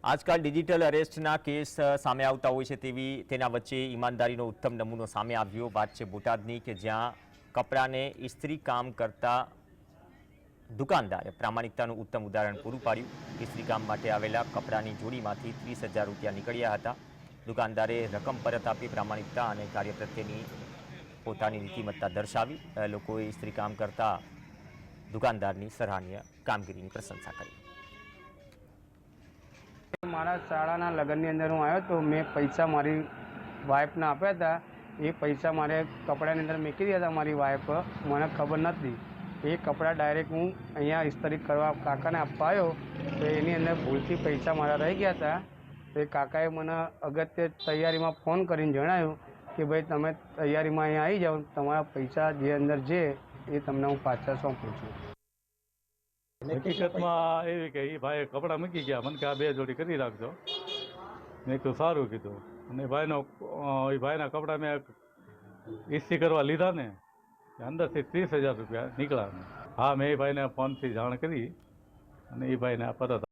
આજકાલ digital અરેસ્ટના case સામે આવતા હોય છે તેના વચ્ચે ઈમાનદારીનો ઉત્તમ નમૂનો સામે આવ્યો। વાત છે બોટાદની કે જ્યાં કપડાને ઇસ્ત્રી કામ કરતા દુકાનદારે પ્રામાણિકતાનું ઉત્તમ ઉદાહરણ પૂરું પાડ્યું। ઇસ્ત્રી કામ માટે આવેલા કપડાની જોડીમાંથી 30,000 રૂપિયા નીકળ્યા હતા। દુકાનદારે રકમ પરત આપી પ્રામાણિકતા અને કાર્ય પ્રત્યેની પોતાની નીતિમત્તા દર્શાવી। લોકોએ ઇસ્ત્રી કામ કરતા દુકાનદારની સરાહનીય કામગીરીની પ્રશંસા કરી। મારા શાળાના લગ્નની અંદર હું આવ્યો તો મેં પૈસા મારી વાઈફને આપ્યા હતા। એ પૈસા મારે કપડાની અંદર મૂકી દીધા હતા મારી વાઈફ, મને ખબર નથી। એ કપડાં ડાયરેક્ટ હું અહીંયા ઇસ્ત્રી કરવા કાકાને આપવા આવ્યો તો એની અંદર ભૂલથી પૈસા મારા રહી ગયા હતા। તો એ કાકાએ મને અગત્ય તૈયારીમાં ફોન કરીને જણાવ્યું કે ભાઈ તમે તૈયારીમાં અહીંયા આવી જાઓ, તમારા પૈસા જે અંદર છે એ તમને હું પાછા સોંપું છું। હકીકતમાં એવી કે એ ભાઈ કપડાં મૂકી ગયા, મને કે આ 2 જોડી કરી રાખજો। મેં તો સારું કીધું અને એ ભાઈના કપડાં મેં ઇસ્ત્રી કરવા લીધા ને અંદરથી 30,000 રૂપિયા નીકળ્યા। હા, મેં એ ભાઈને ફોનથી જાણ કરી અને એ ભાઈને પરત